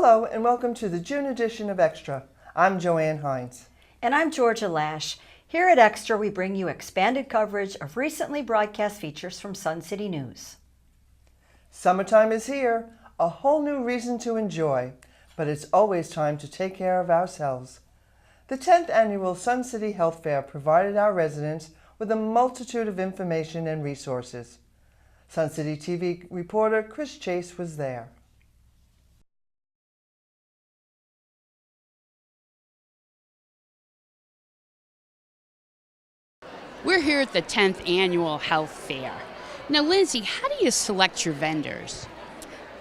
Hello and welcome to the June edition of Extra. I'm Joanne Hines. And I'm Georgia Lash. Here at Extra, we bring you expanded coverage of recently broadcast features from Sun City News. Summertime is here, a whole new reason to enjoy, but it's always time to take care of ourselves. The 10th annual Sun City Health Fair provided our residents with a multitude of information and resources. Sun City TV reporter Chris Chase was there. We're here at the 10th Annual Health Fair. Now, Lindsay, how do you select your vendors?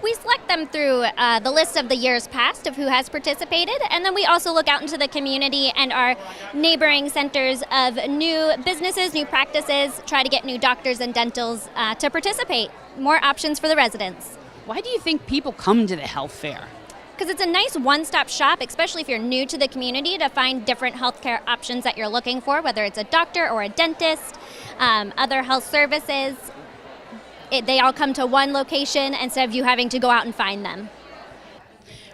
We select them through the list of the years past of who has participated, and then we also look out into the community and our neighboring centers of new businesses, new practices, try to get new doctors and dentals to participate. More options for the residents. Why do you think people come to the health fair? Because it's a nice one-stop shop, especially if you're new to the community, to find different healthcare options that you're looking for, whether it's a doctor or a dentist, other health services. They all come to one location instead of you having to go out and find them.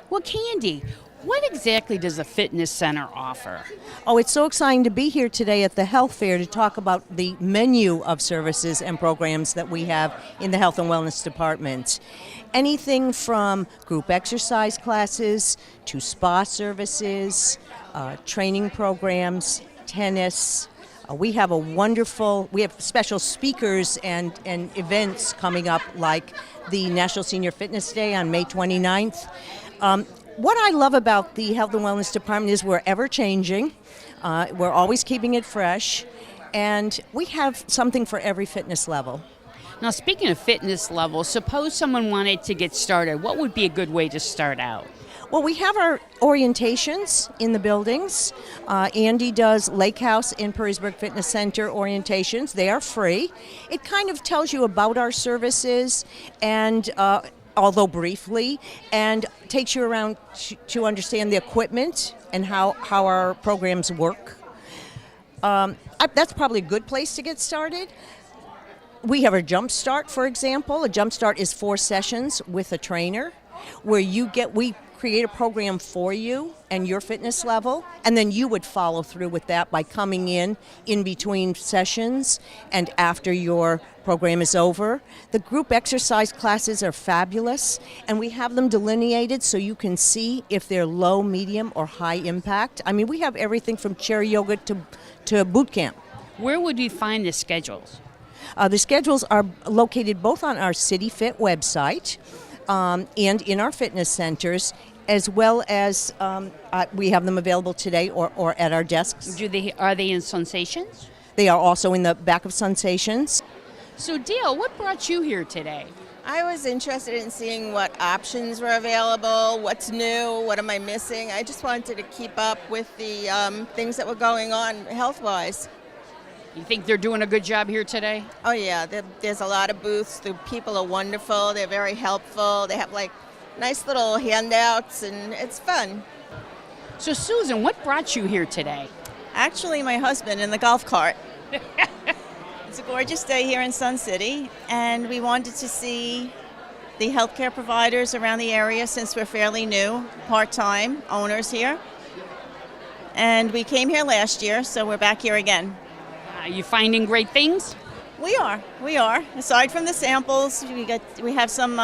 Well, Candy, what exactly does the fitness center offer? Oh, it's so exciting to be here today at the health fair to talk about the menu of services and programs that we have in the health and wellness department. Anything from group exercise classes to spa services, training programs, tennis. We have special speakers and events coming up, like the National Senior Fitness Day on May 29th. What I love about the Health and Wellness Department is we're ever changing. We're always keeping it fresh, and we have something for every fitness level. Now, speaking of fitness levels, suppose someone wanted to get started. What would be a good way to start out? Well, we have our orientations in the buildings. Andy does Lake House and Perrysburg Fitness Center orientations. They are free. It kind of tells you about our services, and although briefly, and takes you around to understand the equipment and how our programs work. That's probably a good place to get started. We have a Jump Start, for example. A Jump Start is 4 sessions with a trainer where we create a program for you and your fitness level, and then you would follow through with that by coming in between sessions and after your program is over. The group exercise classes are fabulous, and we have them delineated so you can see if they're low, medium, or high impact. I mean, we have everything from chair yoga to boot camp. Where would we find the schedules? The schedules are located both on our City Fit website and in our fitness centers, as well as we have them available today or at our desks. Are they in Sensations? They are also in the back of Sensations. So, Dale, what brought you here today? I was interested in seeing what options were available, what's new, what am I missing. I just wanted to keep up with the things that were going on health-wise. You think they're doing a good job here today? Oh yeah, there's a lot of booths. The people are wonderful. They're very helpful. They have nice little handouts, and it's fun. So, Susan, what brought you here today? Actually, my husband in the golf cart. It's a gorgeous day here in Sun City, and we wanted to see the healthcare providers around the area since we're fairly new, part-time owners here. And we came here last year, so we're back here again. Are you finding great things? We are. Aside from the samples, we have some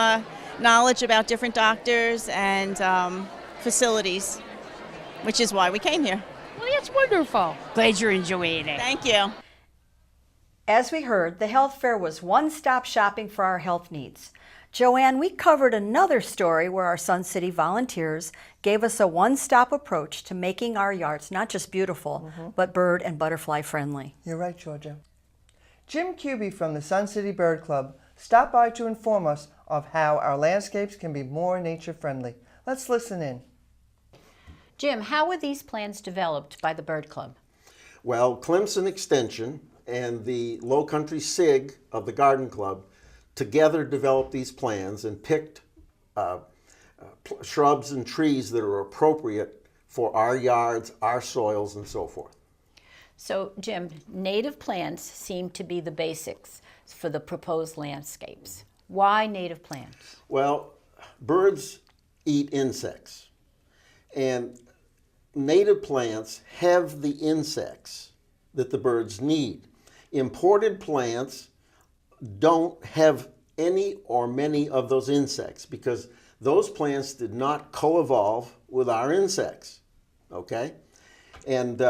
knowledge about different doctors and facilities, which is why we came here. Well, that's wonderful. Glad you're enjoying it. Thank you. As we heard, the health fair was one-stop shopping for our health needs. Joanne, we covered another story where our Sun City volunteers gave us a one-stop approach to making our yards not just beautiful, but bird and butterfly friendly. You're right, Georgia. Jim Cubey from the Sun City Bird Club stopped by to inform us of how our landscapes can be more nature-friendly. Let's listen in. Jim, how were these plans developed by the Bird Club? Well, Clemson Extension and the Low Country SIG of the Garden Club together developed these plans and picked shrubs and trees that are appropriate for our yards, our soils, and so forth. So, Jim, native plants seem to be the basics for the proposed landscapes. Why native plants? Well, birds eat insects. And native plants have the insects that the birds need. Imported plants don't have any or many of those insects because those plants did not co-evolve with our insects, okay? And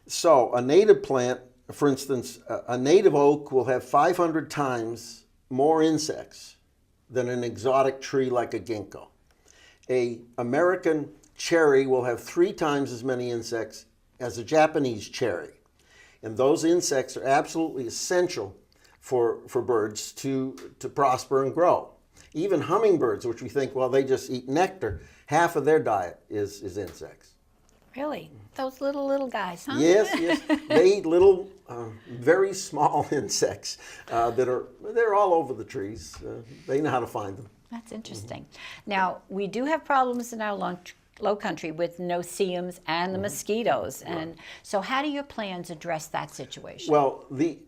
so a native plant, for instance, a native oak will have 500 times more insects than an exotic tree like a ginkgo. A American cherry will have 3 times as many insects as a Japanese cherry. And those insects are absolutely essential for birds to prosper and grow. Even hummingbirds, which we think, well, they just eat nectar, half of their diet is insects. Really? Those little guys, huh? Yes, yes. They eat little, very small insects they're all over the trees. They know how to find them. That's interesting. Now, we do have problems in our low country with no-see-ums and the mosquitoes. And so how do your plans address that situation? Well, the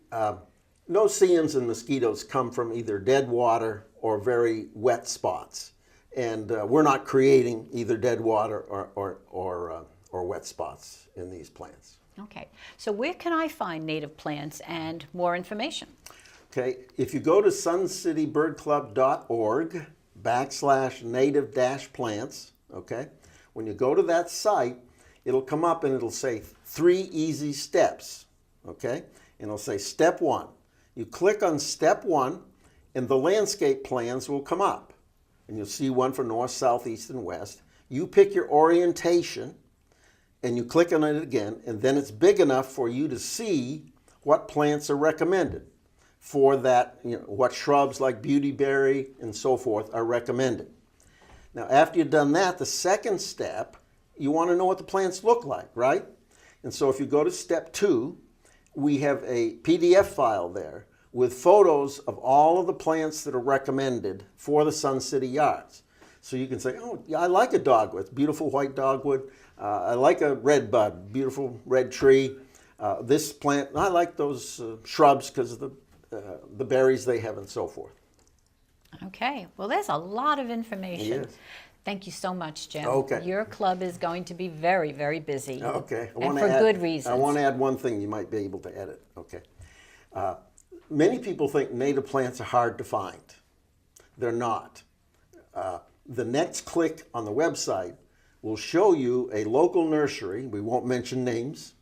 no-see-ums and mosquitoes come from either dead water or very wet spots. And we're not creating either dead water or wet spots in these plants. Okay. So where can I find native plants and more information? Okay, if you go to suncitybirdclub.org/native-plants, okay, when you go to that site, it'll come up and it'll say 3 easy steps, okay? And it'll say step 1. You click on step 1 and the landscape plans will come up. And you'll see one for north, south, east, and west. You pick your orientation and you click on it again, and then it's big enough for you to see what plants are recommended for that, what shrubs like beautyberry and so forth are recommended. Now, after you've done that, the second step, you want to know what the plants look like, right? And so if you go to step 2, we have a PDF file there with photos of all of the plants that are recommended for the Sun City yards. So you can say, oh, yeah, I like a dogwood, beautiful white dogwood. I like a red bud, beautiful red tree. This plant, I like those shrubs because of the berries they have and so forth. Okay. Well, there's a lot of information. Yes. Thank you so much, Jim. Okay. Your club is going to be very, very busy. Okay. And for good reasons. I want to add one thing you might be able to edit. Okay. Many people think native plants are hard to find. They're not. The next click on the website will show you a local nursery, we won't mention names,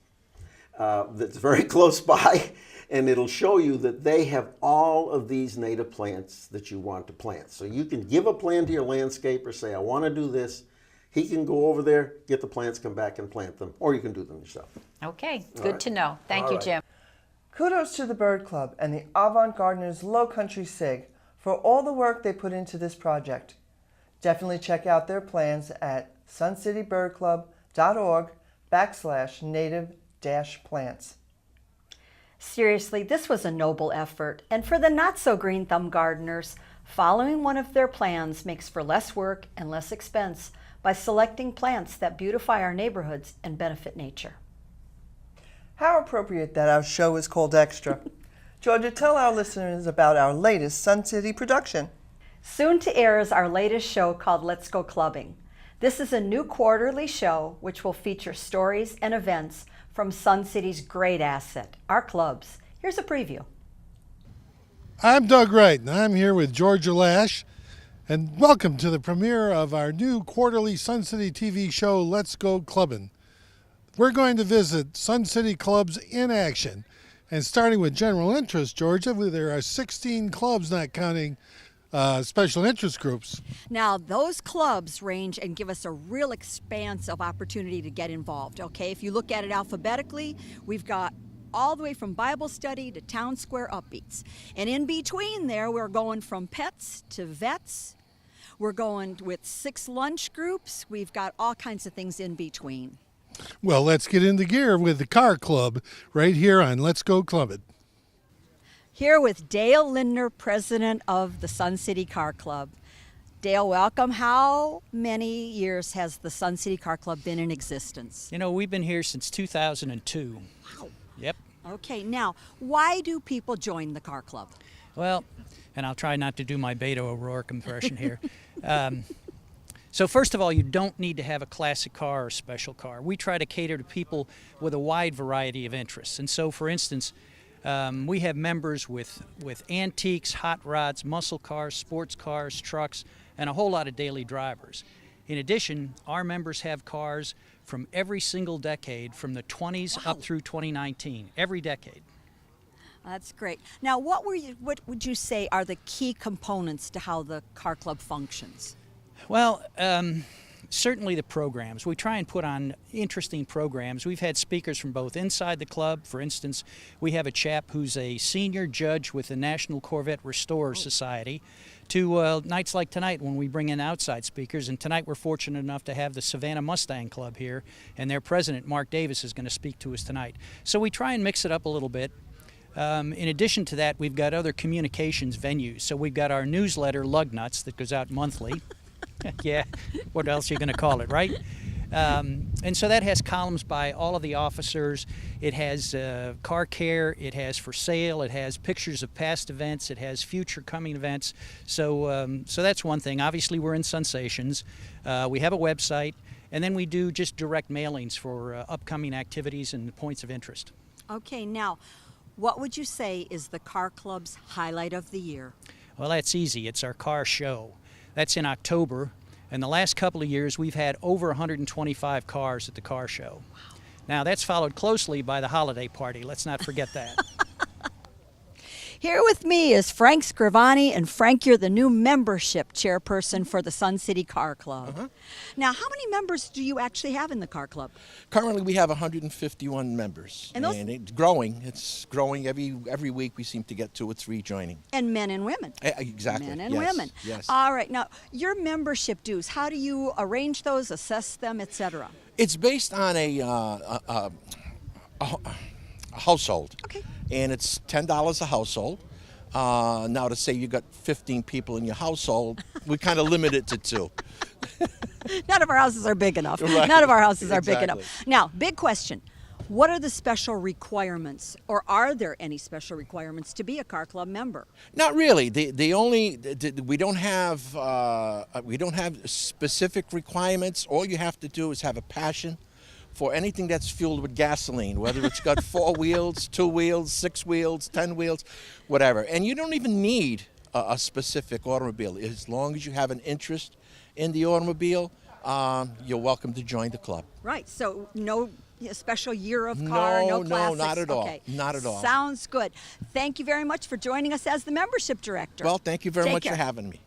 that's very close by, and it'll show you that they have all of these native plants that you want to plant. So you can give a plan to your landscaper, say, I want to do this. He can go over there, get the plants, come back and plant them, or you can do them yourself. Okay, good to know. Thank you, Jim. Kudos to the Bird Club and the Avant Gardeners Low Country SIG for all the work they put into this project. Definitely check out their plans at suncitybirdclub.org/native-plants. Seriously, this was a noble effort, and for the not-so-green-thumb gardeners, following one of their plans makes for less work and less expense by selecting plants that beautify our neighborhoods and benefit nature. How appropriate that our show is called Extra. Georgia, tell our listeners about our latest Sun City production. Soon to air is our latest show called Let's Go Clubbing. This is a new quarterly show which will feature stories and events from Sun City's great asset, our clubs. Here's a preview. I'm Doug Wright, and I'm here with Georgia Lash, and welcome to the premiere of our new quarterly Sun City TV show, Let's Go Clubbin'. We're going to visit Sun City clubs in action, and starting with general interest, Georgia, there are 16 clubs, not counting special interest groups. Now, those clubs range and give us a real expanse of opportunity to get involved, okay? If you look at it alphabetically, we've got all the way from Bible study to town square upbeats. And in between there, we're going from pets to vets. We're going with 6 lunch groups. We've got all kinds of things in between. Well, let's get into gear with the Car Club right here on Let's Go Clubbin'. Here with Dale Lindner, president of the Sun City Car Club. Dale, welcome. How many years has the Sun City Car Club been in existence? You know, we've been here since 2002. Wow. Yep. Okay, now, why do people join the car club? Well, and I'll try not to do my Beto O'Rourke impression here. So first of all, you don't need to have a classic car or special car. We try to cater to people with a wide variety of interests. And so, for instance, we have members with antiques, hot rods, muscle cars, sports cars, trucks, and a whole lot of daily drivers. In addition, our members have cars from every single decade, from the 20s up through 2019, every decade. That's great. Now, what would you say are the key components to how the car club functions? Well, certainly the programs. We try and put on interesting programs. We've had speakers from both inside the club. For instance, we have a chap who's a senior judge with the National Corvette Restorers Society, to nights like tonight when we bring in outside speakers. And tonight we're fortunate enough to have the Savannah Mustang Club here, and their president, Mark Davis, is going to speak to us tonight. So we try and mix it up a little bit. In addition to that, we've got other communications venues. So we've got our newsletter, Lug Nuts, that goes out monthly. Yeah, what else are you going to call it, right? And so that has columns by all of the officers. It has car care, it has for sale, it has pictures of past events, it has future coming events. So that's one thing. Obviously, we're in Sensations. We have a website, and then we do just direct mailings for upcoming activities and points of interest. Okay, now, what would you say is the car club's highlight of the year? Well, that's easy. It's our car show. That's in October, and the last couple of years we've had over 125 cars at the car show. Wow. Now that's followed closely by the holiday party. Let's not forget that. Here with me is Frank Scrivani, and Frank, you're the new membership chairperson for the Sun City Car Club. Now, how many members do you actually have in the car club? Currently, we have 151 members, and it's growing. It's growing every week. We seem to get 2 or 3 joining. And men and women. Exactly. Men and women. Yes. All right. Now, your membership dues. How do you arrange those, assess them, etc.? It's based on a household. Okay. And it's $10 a household. Now, to say you got 15 people in your household, we kind of limit it to 2. None of our houses are big enough. Right. None of our houses are big enough. Now, big question. What are the special requirements, or are there any special requirements to be a car club member? Not really. We don't have specific requirements. All you have to do is have a passion for anything that's fueled with gasoline, whether it's got 4 wheels, 2 wheels, 6 wheels, 10 wheels, whatever. And you don't even need a specific automobile. As long as you have an interest in the automobile, you're welcome to join the club. Right. So no special year of car, no classics? No, not at all. Okay. Not at all. Sounds good. Thank you very much for joining us as the membership director. Well, thank you very much for having me.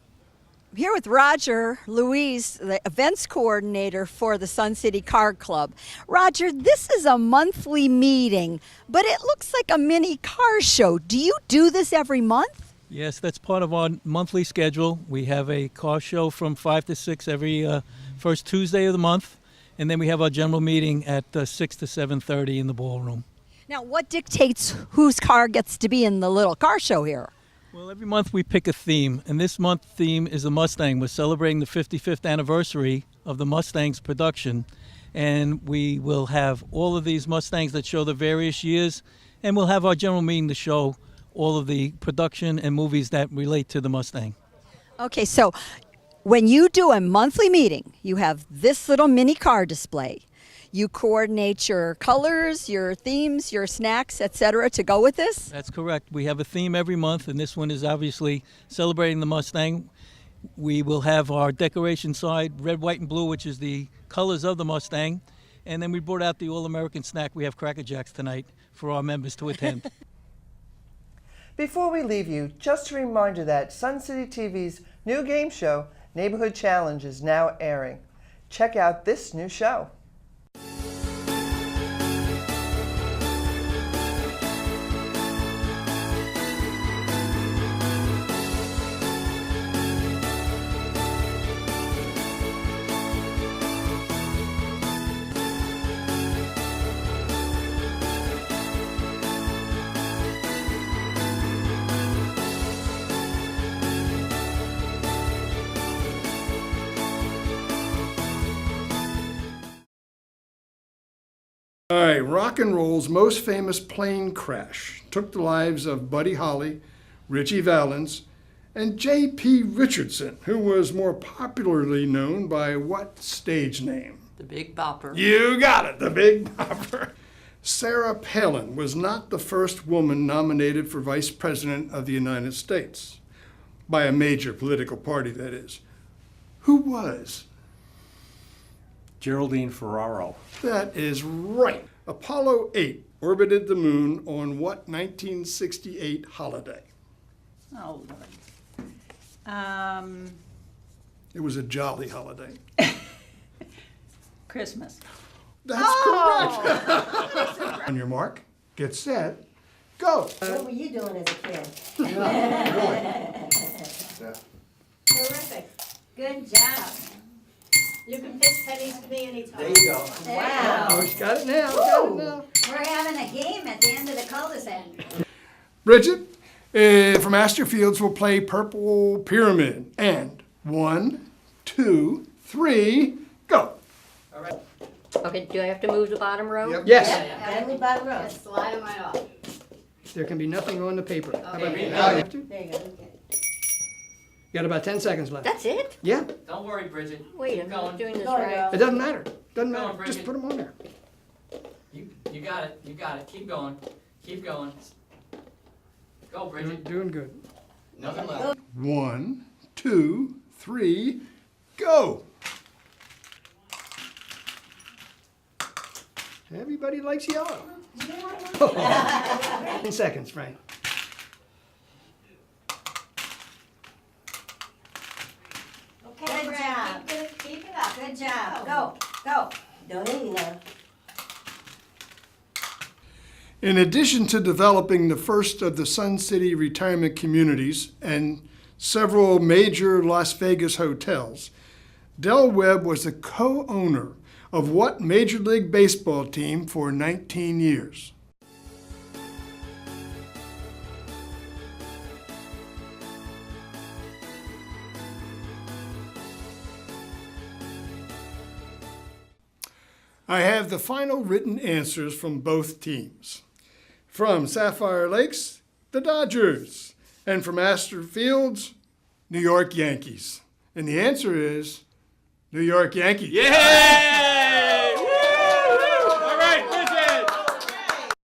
I'm here with Roger Louise, the events coordinator for the Sun City Car Club. Roger, this is a monthly meeting, but it looks like a mini car show. Do you do this every month? Yes, that's part of our monthly schedule. We have a car show from 5 to 6 every first Tuesday of the month, and then we have our general meeting at 6 to 7:30 in the ballroom. Now, what dictates whose car gets to be in the little car show here? Well, every month we pick a theme, and this month's theme is the Mustang. We're celebrating the 55th anniversary of the Mustang's production, and we will have all of these Mustangs that show the various years, and we'll have our general meeting to show all of the production and movies that relate to the Mustang. Okay, so when you do a monthly meeting, you have this little mini car display. You coordinate your colors, your themes, your snacks, etc. to go with this? That's correct. We have a theme every month, and this one is obviously celebrating the Mustang. We will have our decoration side, red, white, and blue, which is the colors of the Mustang. And then we brought out the all-American snack. We have Cracker Jacks tonight for our members to attend. Before we leave you, just a reminder that Sun City TV's new game show, Neighborhood Challenge, is now airing. Check out this new show. All right, rock and roll's most famous plane crash took the lives of Buddy Holly, Ritchie Valens, And J.P. Richardson, who was more popularly known by what stage name? The Big Bopper. You got it, the Big Bopper. Sarah Palin was not the first woman nominated for Vice President of the United States, by a major political party, that is. Who was? Geraldine Ferraro. That is right. Apollo 8 orbited the moon on what 1968 holiday? Oh, Lord. It was a jolly holiday. Christmas. That's correct. On your mark, get set, go. What were you doing as a kid? Terrific. Good job. You can pitch pennies to me anytime. There you go. Wow. Oh, she's got it now. We're having a game at the end of the cul-de-sac. Bridget, from Astor Fields, we'll play Purple Pyramid. And 1, 2, 3, go. Okay, do I have to move the bottom row? Yes. Gotta move bottom row. Just slide them right off. There can be nothing on the paper. How about Okay. now? You have to? There you go. Okay. You got about 10 seconds left. That's it? Yeah. Don't worry, Bridget. Wait, I'm not doing this right. It doesn't matter. Doesn't Go on, matter. Bridget. Just put them on there. You got it. You got it. Keep going. Keep going. Go, You're Bridget. doing good. Nothing left. 1, 2, 3, go. Everybody likes yellow. 10 seconds, Frank. Okay, good job. Keep it up. Good job. Go. Go. Don't leave now. In addition to developing the first of the Sun City retirement communities and several major Las Vegas hotels, Del Webb was the co-owner of what Major League Baseball team for 19 years? I have the final written answers from both teams. From Sapphire Lakes, the Dodgers, and from Astor Fields, New York Yankees. And the answer is New York Yankees. Yay! Woo! All right, Bridget.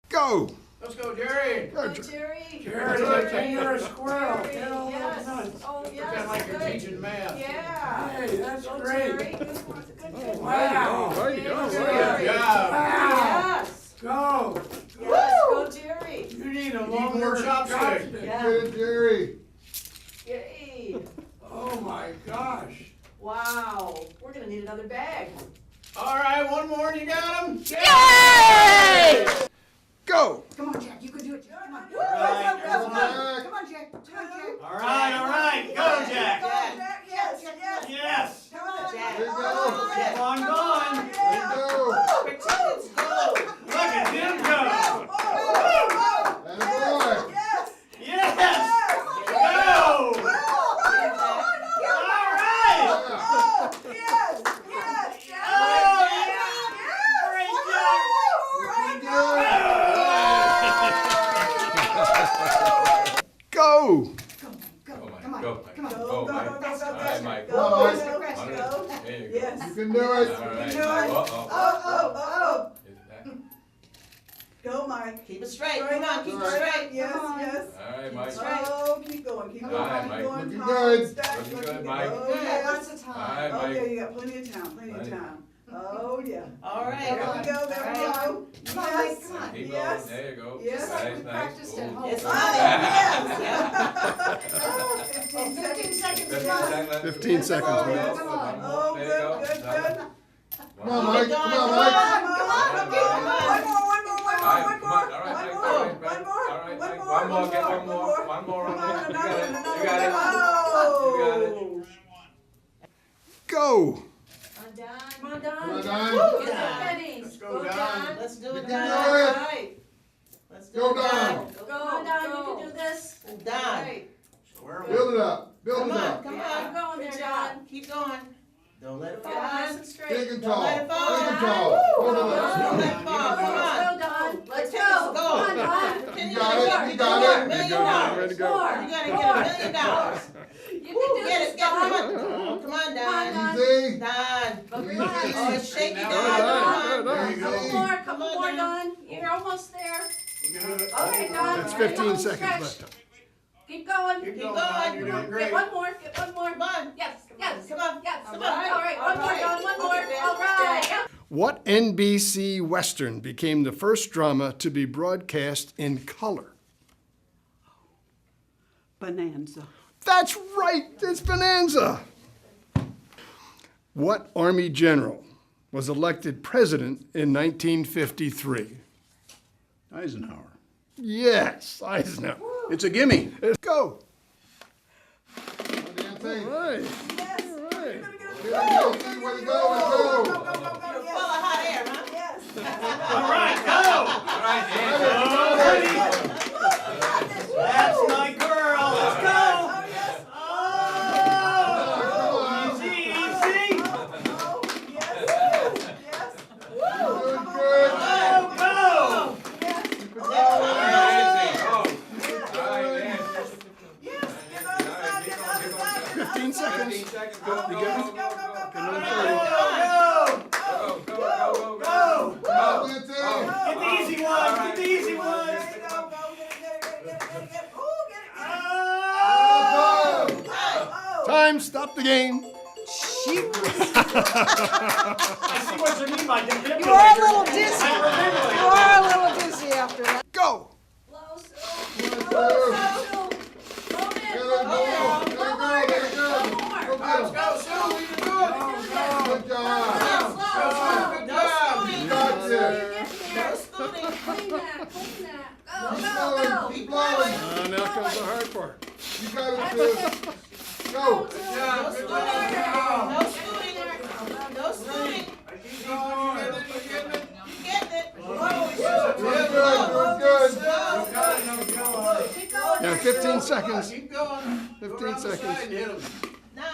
Go! Let's go, Jerry. Go, Jerry. Jerry, you're a squirrel. Yes. Oh, yes. Like you're teaching math. Yeah. Hey, that's Go, great. Jerry. Good Wow. There you go. Good job. Yes. Go. Yes. Go, Jerry. You need a longer chopstick. Yeah. Good, Jerry. Yay. Oh my gosh. Wow. We're going to need another bag. All right, one more and you got him. Yay! Go! Come on, Jack. You can do it. Come on. All right, Come on, Jack. Come on, Jack. All right. Go, Jack. Go, Jack. Yes. Yes. Yes. Come on, Jack. There you go. Keep on going. There you go. Look at him go. Attaboy. Yes. Go. All right. Go! Come on. Go. Come on. Go, Mike. Go. All right, Mike. Go, Mike. Go. There you go. Yes. You can do it. All right. Do it. Uh-oh. Go, Mike. Keep it straight. Come on, keep it straight. Yes, yes. All right, Mike. Oh, keep going, keep All going, right, keep Mike. going. Looking Time, good. stack, Looking good, Mike. Oh, yeah, lots of All time. right, Mike. Okay, you got plenty of time, plenty of time. Oh, yeah. All right. There we go, there we go. Come on, Yes, Mike, come on. Keep yes. going. There you go. Yes. Nice, nice. Ooh. It's Oh, on yes. it. 15 seconds. 15 seconds left. 15 seconds, Come on, man. come on. There Oh, you good, go. good, good. Come on, Mike. Come on, Mike. Come on, one more. One more. Get one more. One more. Come on, You another. got it. Oh. You got it. Go! Come on, Don. Come on, Don. Woo, get the pennies. Let's go, Don. Let's do You it, can Don. do All it. right. Let's do Go, it, Don. Go, Don, you can do this. Don. Build it up. Build Come it on, up. come Keep on. going there, Don. Keep going. Don't let it Go, fall. nice and straight. Big and Don't tall. let it fall. Big and tall. Hold it Don't up. let it fall. Come on. Let's go, Don. Let's Go. go. Come on, $1 million. Ready to go. You gotta get $1 million. Woo, get it, come on. Come on, Don. Don. Oh, it's shaky, Don. Couple more, Don. You're almost there. Okay, Don. It's 15 seconds left. Keep going. Keep going. You're doing great. Get one more. Come on. Yes. Come on. Yes. All right. One more, Don. One more. All right. What NBC Western became the first drama to be broadcast in color? Bonanza. That's right, it's Bonanza. What Army general was elected president in 1953? Eisenhower. Yes, Eisenhower. It's a gimme. Let's go. All right. All right, go! That's my girl. Let's go. Easy, easy. Time, stop the game. I see what you mean by You are a little dizzy. You are a little dizzy after that. Go. Now comes the hard part. You got it, Bill. Go. No scooting. Yeah, 15 seconds. 15 seconds. 9.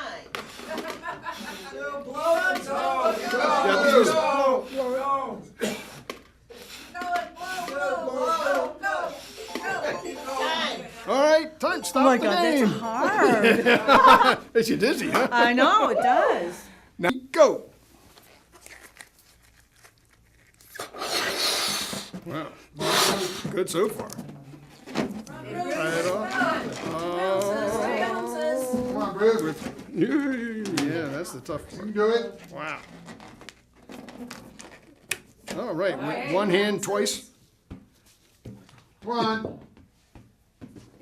All right, time, stop Oh my the God, game. that's hard. Makes you dizzy, huh? I know, it does. Now, go. Wow, good so far. Right off. Come on, Bruce. Yeah, that's the tough part. You can do it. Wow. All right, one hand twice. Come on.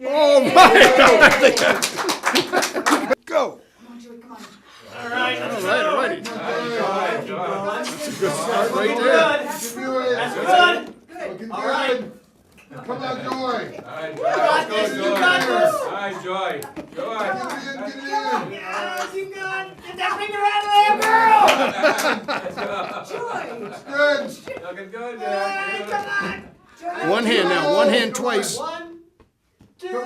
Oh my God! Go. All right, All right. That's a good start right there. You can do it. That's good. Looking All right. good. Come on, Joy. You got this. You got this. Get it in. Yes, you got it. Get that finger out of there, girl. It's good. Looking good, Jack. Come on. One hand now, one hand twice. 1, 2. Here.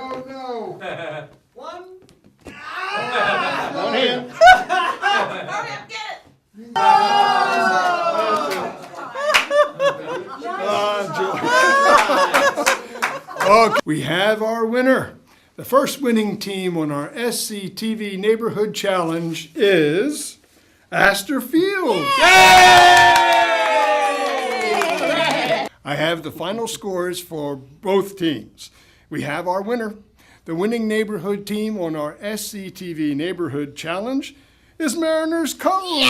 Oh, no. 1. One hand. Hurry up, get it. Okay, we have our winner. The first winning team on our SCTV Neighborhood Challenge is Astor Fields. I have the final scores for both teams. We have our winner. The winning neighborhood team on our SCTV Neighborhood Challenge is Mariners Cove.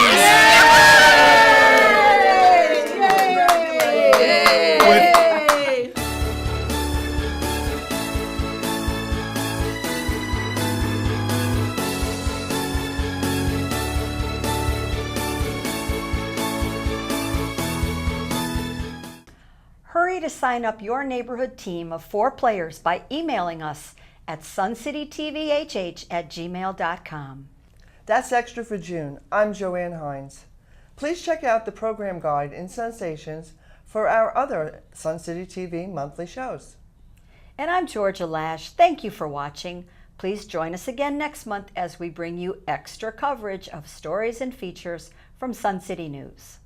Hurry to sign up your neighborhood team of 4 players by emailing us at suncitytvhh@gmail.com. That's extra for June. I'm Joanne Hines. Please check out the program guide in Sensations for our other Sun City TV monthly shows. And I'm Georgia Lash. Thank you for watching. Please join us again next month as we bring you extra coverage of stories and features from Sun City News.